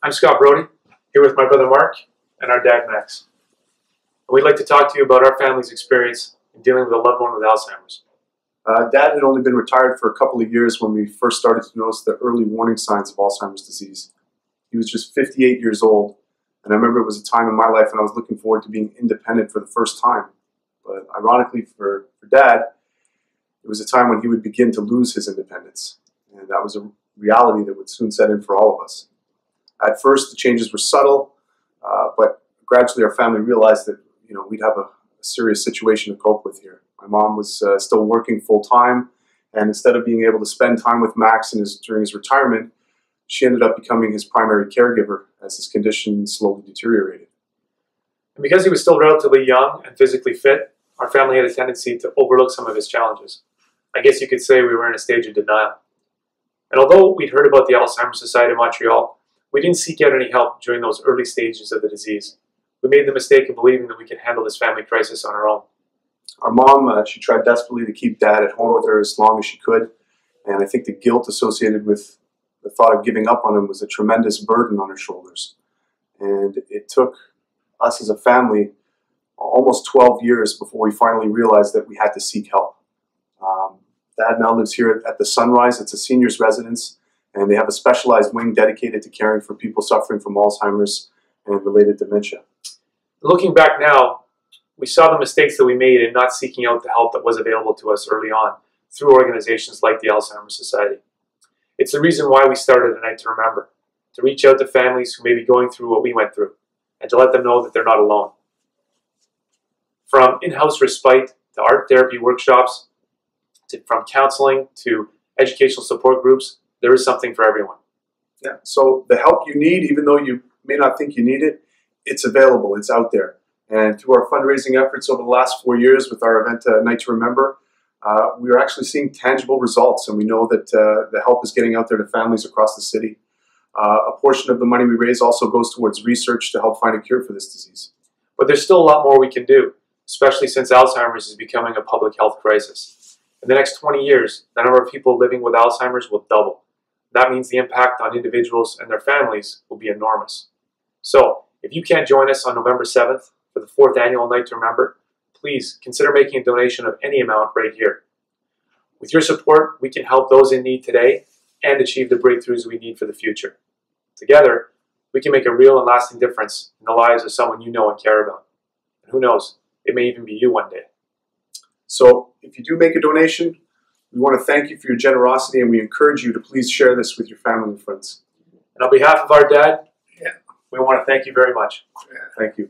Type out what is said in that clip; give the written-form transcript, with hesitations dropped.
I'm Scott Broady, here with my brother Mark and our dad Max. And we'd like to talk to you about our family's experience in dealing with a loved one with Alzheimer's. Dad had only been retired for a couple of years when we first started to notice the early warning signs of Alzheimer's disease. He was just 58 years old, and I remember it was a time in my life when I was looking forward to being independent for the first time. But ironically for Dad, it was a time when he would begin to lose his independence, and that was a reality that would soon set in for all of us. At first, the changes were subtle, but gradually our family realized that we'd have a serious situation to cope with here. My mom was still working full-time, and instead of being able to spend time with Max during his retirement, she ended up becoming his primary caregiver as his condition slowly deteriorated. And because he was still relatively young and physically fit, our family had a tendency to overlook some of his challenges. I guess you could say we were in a stage of denial. And although we'd heard about the Alzheimer Society in Montreal, we didn't seek out any help during those early stages of the disease. We made the mistake of believing that we could handle this family crisis on our own. Our mom, she tried desperately to keep Dad at home with her as long as she could, and I think the guilt associated with the thought of giving up on him was a tremendous burden on her shoulders. And it took us as a family almost 12 years before we finally realized that we had to seek help. Dad now lives here at the Sunrise. It's a seniors residence, and they have a specialized wing dedicated to caring for people suffering from Alzheimer's and related dementia. Looking back now, we saw the mistakes that we made in not seeking out the help that was available to us early on through organizations like the Alzheimer Society. It's the reason why we started A Night to Remember, to reach out to families who may be going through what we went through, and to let them know that they're not alone. From in-house respite to art therapy workshops, from counseling to educational support groups, there is something for everyone. Yeah. So the help you need, even though you may not think you need it, it's available, it's out there. And through our fundraising efforts over the last 4 years with our event, A Night to Remember, we are actually seeing tangible results, and we know that the help is getting out there to families across the city. A portion of the money we raise also goes towards research to help find a cure for this disease. But there's still a lot more we can do, especially since Alzheimer's is becoming a public health crisis. In the next 20 years, the number of people living with Alzheimer's will double. That means the impact on individuals and their families will be enormous. So, if you can't join us on November 7th for the 4th annual Night to Remember, please consider making a donation of any amount right here. With your support, we can help those in need today and achieve the breakthroughs we need for the future. Together, we can make a real and lasting difference in the lives of someone you know and care about. And who knows, it may even be you one day. So if you do make a donation, we want to thank you for your generosity, and we encourage you to please share this with your family and friends. And on behalf of our dad, we want to thank you very much. Thank you.